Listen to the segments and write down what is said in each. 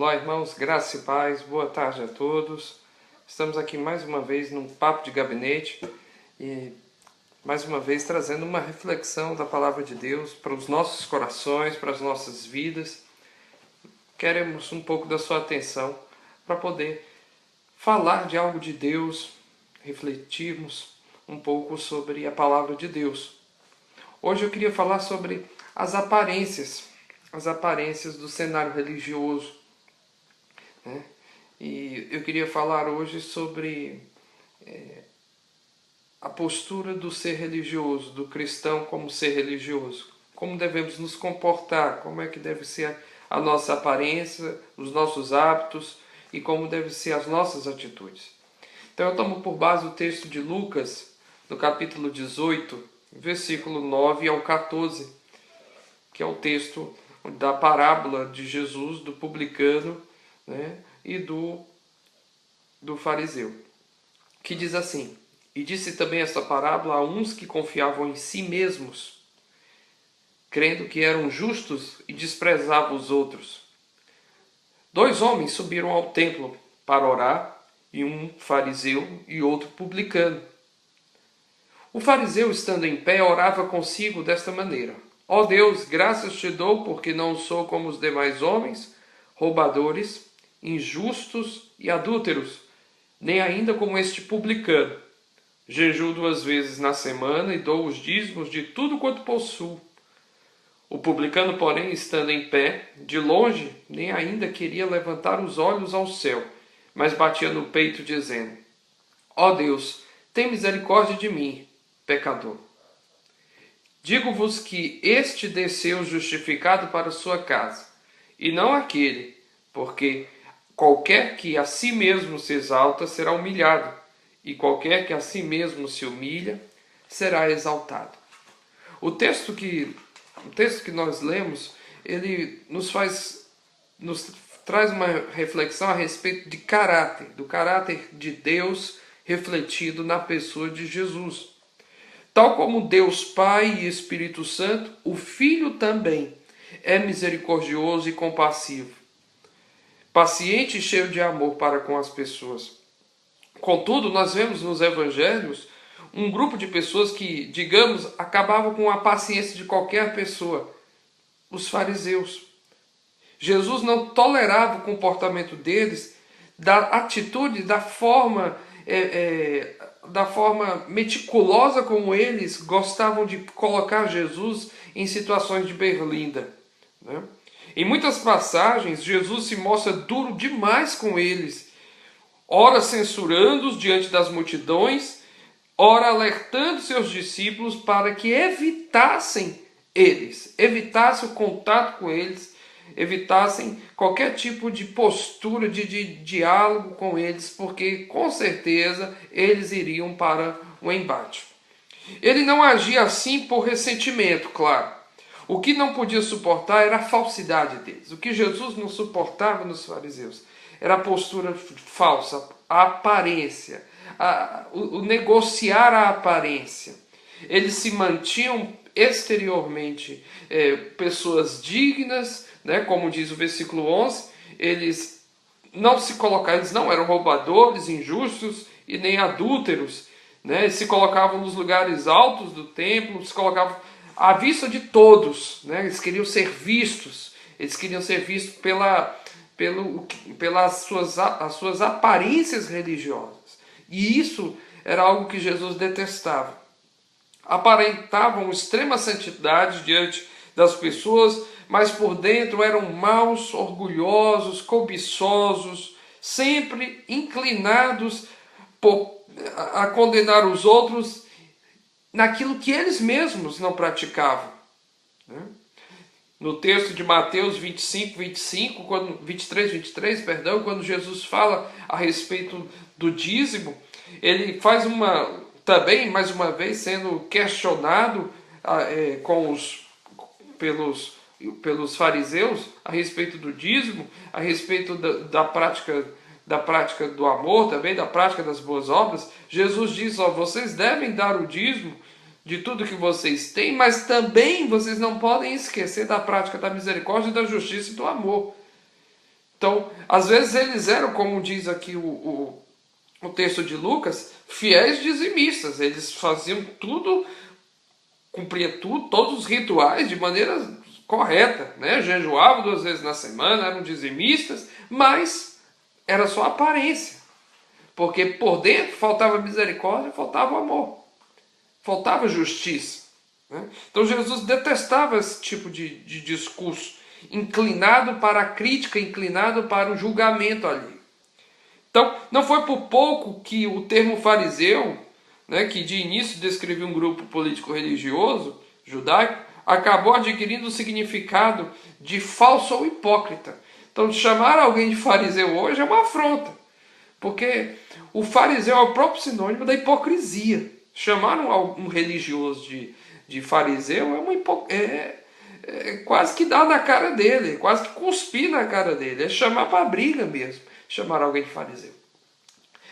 Olá, irmãos, graça e paz, boa tarde a todos. Estamos aqui mais uma vez num papo de gabinete e mais uma vez trazendo uma reflexão da palavra de Deus para os nossos corações, para as nossas vidas. Queremos um pouco da sua atenção para poder falar de algo de Deus, refletirmos um pouco sobre a palavra de Deus. Hoje eu queria falar sobre as aparências do cenário religioso, né? E eu queria falar hoje sobre a postura do ser religioso, do cristão como ser religioso. Como devemos nos comportar, como é que deve ser a nossa aparência, os nossos hábitos e como devem ser as nossas atitudes. Então eu tomo por base o texto de Lucas, no capítulo 18, versículo 9 ao 14, que é o texto da parábola de Jesus, do publicano, né, e do fariseu, que diz assim: E disse também esta parábola a uns que confiavam em si mesmos, crendo que eram justos e desprezavam os outros. 2 homens subiram ao templo para orar, e um fariseu e outro publicano. O fariseu, estando em pé, orava consigo desta maneira: Ó Deus, graças te dou, porque não sou como os demais homens, roubadores, injustos e adúlteros, nem ainda como este publicano. Jejuo 2 vezes na semana e dou os dízimos de tudo quanto possuo. O publicano, porém, estando em pé, de longe, nem ainda queria levantar os olhos ao céu, mas batia no peito, dizendo: Ó Deus, tem misericórdia de mim, pecador. Digo-vos que este desceu justificado para sua casa, e não aquele, porque qualquer que a si mesmo se exalta será humilhado, e qualquer que a si mesmo se humilha será exaltado. O texto que nós lemos, ele nos traz uma reflexão a respeito de caráter, do caráter de Deus refletido na pessoa de Jesus. Tal como Deus Pai e Espírito Santo, o Filho também é misericordioso e compassivo, paciente e cheio de amor para com as pessoas. Contudo, nós vemos nos evangelhos um grupo de pessoas que, digamos, acabavam com a paciência de qualquer pessoa, os fariseus. Jesus não tolerava o comportamento deles, da atitude, da forma meticulosa como eles gostavam de colocar Jesus em situações de berlinda, né? Em muitas passagens, Jesus se mostra duro demais com eles, ora censurando-os diante das multidões, ora alertando seus discípulos para que evitassem o contato com eles, evitassem qualquer tipo de postura de diálogo com eles, porque com certeza eles iriam para o embate. Ele não agia assim por ressentimento, claro. O que não podia suportar era a falsidade deles. O que Jesus não suportava nos fariseus era a postura falsa, a aparência, o negociar a aparência. Eles se mantinham exteriormente pessoas dignas, né, como diz o versículo 11, eles não eram roubadores, injustos e nem adúlteros, né? Eles se colocavam nos lugares altos do templo, se colocavam à vista de todos, né? Eles queriam ser vistos pelas suas aparências religiosas. E isso era algo que Jesus detestava. Aparentavam extrema santidade diante das pessoas, mas por dentro eram maus, orgulhosos, cobiçosos, sempre inclinados a condenar os outros naquilo que eles mesmos não praticavam, né? No texto de Mateus 23, 23, quando Jesus fala a respeito do dízimo, ele faz também, mais uma vez, sendo questionado pelos fariseus a respeito do dízimo, a respeito da prática do amor, também da prática das boas obras. Jesus diz: vocês devem dar o dízimo de tudo que vocês têm, mas também vocês não podem esquecer da prática da misericórdia, da justiça e do amor. Então, às vezes eles eram, como diz aqui o texto de Lucas, fiéis dizimistas. Eles faziam tudo, cumpria tudo, todos os rituais de maneira correta, né? Jejuavam 2 vezes na semana, eram dizimistas, mas era só aparência. Porque por dentro faltava misericórdia, faltava amor, faltava justiça. Né? Então Jesus detestava esse tipo de discurso, inclinado para a crítica, inclinado para o julgamento ali. Então, não foi por pouco que o termo fariseu, né, que de início descrevia um grupo político-religioso judaico, acabou adquirindo o significado de falso ou hipócrita. Então, chamar alguém de fariseu hoje é uma afronta, porque o fariseu é o próprio sinônimo da hipocrisia. Chamar um religioso de fariseu é quase que dar na cara dele, é quase que cuspir na cara dele, é chamar para briga mesmo, chamar alguém de fariseu.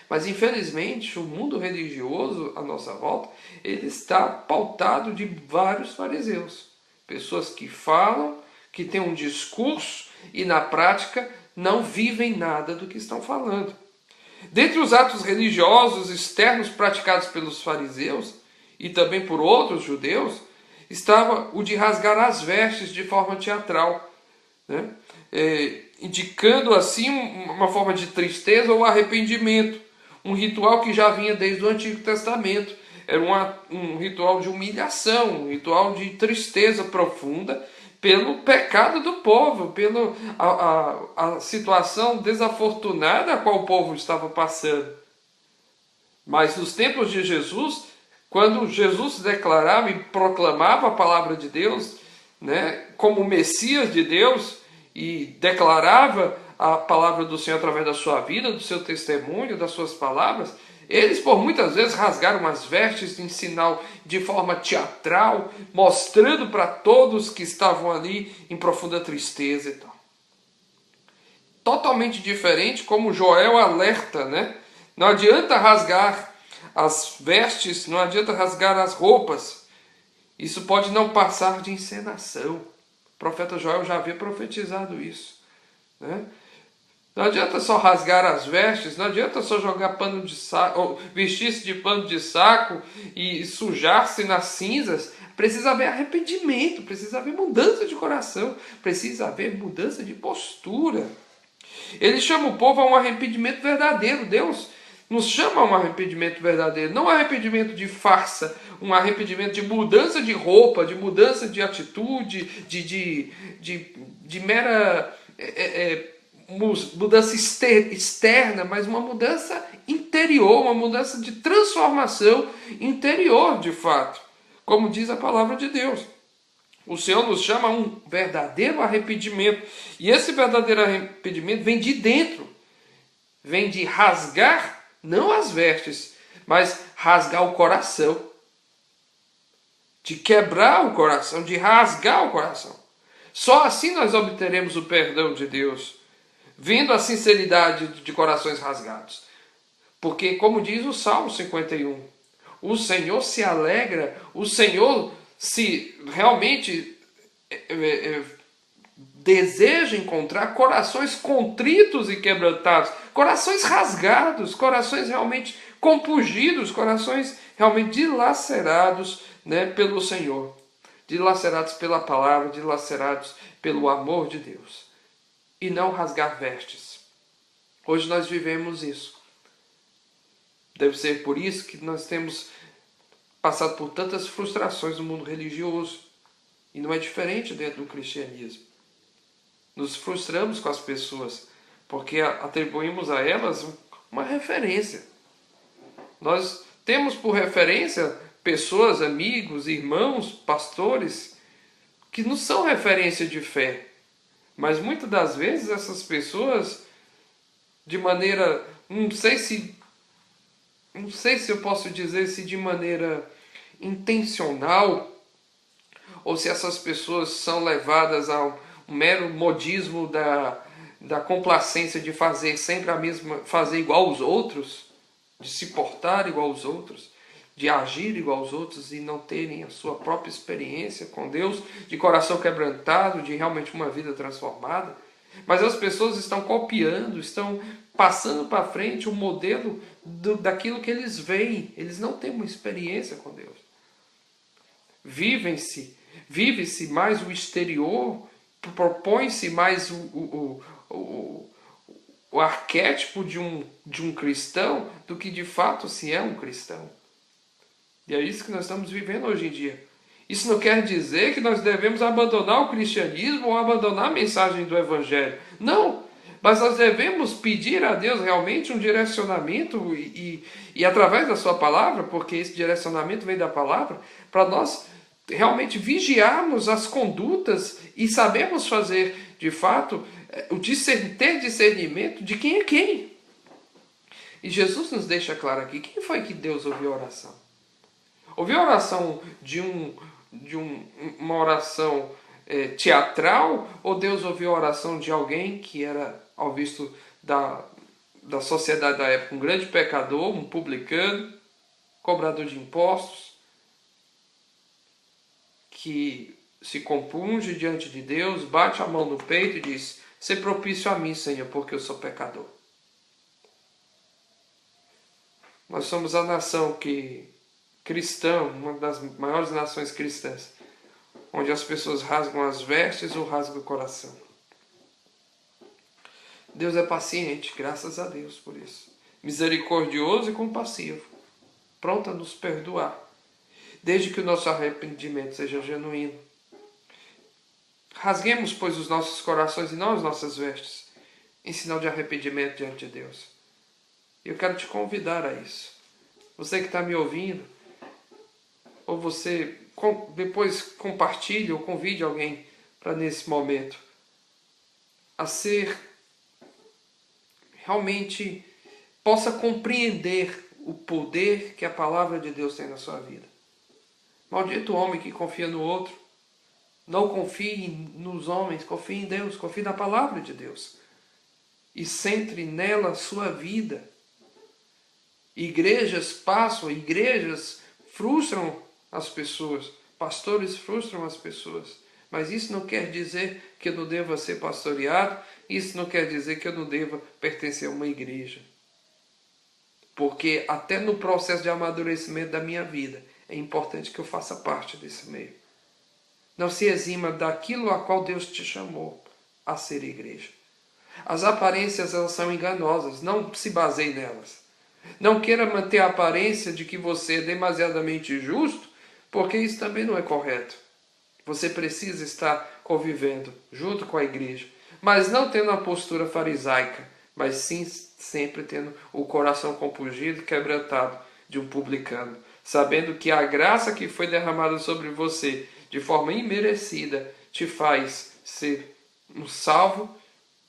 Mas infelizmente o mundo religioso à nossa volta, ele está pautado de vários fariseus. Pessoas que falam, que têm um discurso e na prática não vivem nada do que estão falando. Dentre os atos religiosos externos praticados pelos fariseus e também por outros judeus, estava o de rasgar as vestes de forma teatral, né? Indicando assim uma forma de tristeza ou arrependimento, um ritual que já vinha desde o Antigo Testamento. Era um ritual de humilhação, um ritual de tristeza profunda pelo pecado do povo, pela a situação desafortunada a qual o povo estava passando. Mas nos tempos de Jesus, quando Jesus se declarava e proclamava a palavra de Deus, né, como Messias de Deus, e declarava a palavra do Senhor através da sua vida, do seu testemunho, das suas palavras, eles por muitas vezes rasgaram as vestes em sinal de forma teatral, mostrando para todos que estavam ali em profunda tristeza e tal. Totalmente diferente, como Joel alerta, né? Não adianta rasgar as vestes, não adianta rasgar as roupas. Isso pode não passar de encenação. O profeta Joel já havia profetizado isso, né? Não adianta só rasgar as vestes, não adianta só jogar pano de saco, ou vestir-se de pano de saco e sujar-se nas cinzas. Precisa haver arrependimento, precisa haver mudança de coração, precisa haver mudança de postura. Ele chama o povo a um arrependimento verdadeiro. Deus nos chama a um arrependimento verdadeiro, não um arrependimento de farsa, um arrependimento de mudança de roupa, de mudança de atitude, de mera mudança externa, mas uma mudança interior, uma mudança de transformação interior, de fato, como diz a palavra de Deus. O Senhor nos chama a um verdadeiro arrependimento, e esse verdadeiro arrependimento vem de dentro, vem de rasgar, não as vestes, mas rasgar o coração, de quebrar o coração, de rasgar o coração. Só assim nós obteremos o perdão de Deus, vendo a sinceridade de corações rasgados. Porque, como diz o Salmo 51, o Senhor se alegra, o Senhor se realmente deseja encontrar corações contritos e quebrantados, corações rasgados, corações realmente compungidos, corações realmente dilacerados, né, pelo Senhor, dilacerados pela palavra, dilacerados pelo amor de Deus. E não rasgar vestes. Hoje nós vivemos isso. Deve ser por isso que nós temos passado por tantas frustrações no mundo religioso. E não é diferente dentro do cristianismo. Nos frustramos com as pessoas, porque atribuímos a elas uma referência. Nós temos por referência pessoas, amigos, irmãos, pastores, que não são referência de fé. Mas muitas das vezes essas pessoas, de maneira, não sei se eu posso dizer se de maneira intencional, ou se essas pessoas são levadas a um mero modismo da complacência de fazer sempre a mesma, fazer igual aos outros, de se portar igual aos outros, de agir igual aos outros e não terem a sua própria experiência com Deus, de coração quebrantado, de realmente uma vida transformada. Mas as pessoas estão copiando, estão passando para frente o modelo daquilo que eles veem. Eles não têm uma experiência com Deus. Vive-se mais o exterior, propõe-se mais o arquétipo de um cristão do que de fato se é um cristão. E é isso que nós estamos vivendo hoje em dia. Isso não quer dizer que nós devemos abandonar o cristianismo ou abandonar a mensagem do Evangelho. Não! Mas nós devemos pedir a Deus realmente um direcionamento e através da sua palavra, porque esse direcionamento vem da palavra, para nós realmente vigiarmos as condutas e sabermos fazer, de fato, ter discernimento de quem é quem. E Jesus nos deixa claro aqui, quem foi que Deus ouviu a oração? Ouviu a oração uma oração teatral, ou Deus ouviu a oração de alguém que era, ao visto da sociedade da época, um grande pecador, um publicano, cobrador de impostos, que se compunge diante de Deus, bate a mão no peito e diz: "Sê propício a mim, Senhor, porque eu sou pecador." Nós somos a nação cristã, uma das maiores nações cristãs, onde as pessoas rasgam as vestes ou rasgam o coração. Deus é paciente, graças a Deus por isso. Misericordioso e compassivo, pronto a nos perdoar, desde que o nosso arrependimento seja genuíno. Rasguemos, pois, os nossos corações e não as nossas vestes, em sinal de arrependimento diante de Deus. E eu quero te convidar a isso. Você que está me ouvindo, ou você depois compartilhe ou convide alguém para nesse momento a ser realmente possa compreender o poder que a palavra de Deus tem na sua vida. Maldito o homem que confia no outro. Não confie nos homens, confie em Deus, confie na palavra de Deus. E centre nela a sua vida. Igrejas frustram as pessoas, pastores frustram as pessoas. Mas isso não quer dizer que eu não deva ser pastoreado, isso não quer dizer que eu não deva pertencer a uma igreja. Porque até no processo de amadurecimento da minha vida, é importante que eu faça parte desse meio. Não se exima daquilo a qual Deus te chamou a ser igreja. As aparências, elas são enganosas, não se baseie nelas. Não queira manter a aparência de que você é demasiadamente justo, porque isso também não é correto. Você precisa estar convivendo junto com a igreja, mas não tendo uma postura farisaica, mas sim sempre tendo o coração compungido e quebrantado de um publicano, sabendo que a graça que foi derramada sobre você de forma imerecida te faz ser um salvo,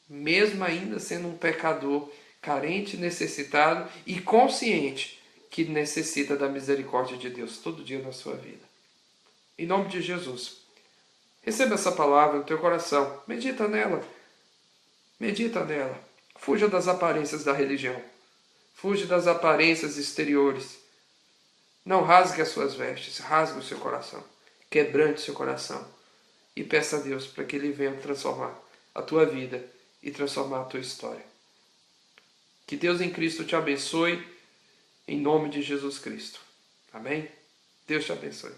mesmo ainda sendo um pecador carente, necessitado e consciente que necessita da misericórdia de Deus todo dia na sua vida. Em nome de Jesus, receba essa palavra no teu coração, medita nela, fuja das aparências da religião, fuja das aparências exteriores, não rasgue as suas vestes, rasgue o seu coração, quebrante o seu coração e peça a Deus para que Ele venha transformar a tua vida e transformar a tua história. Que Deus em Cristo te abençoe, em nome de Jesus Cristo. Amém? Deus te abençoe.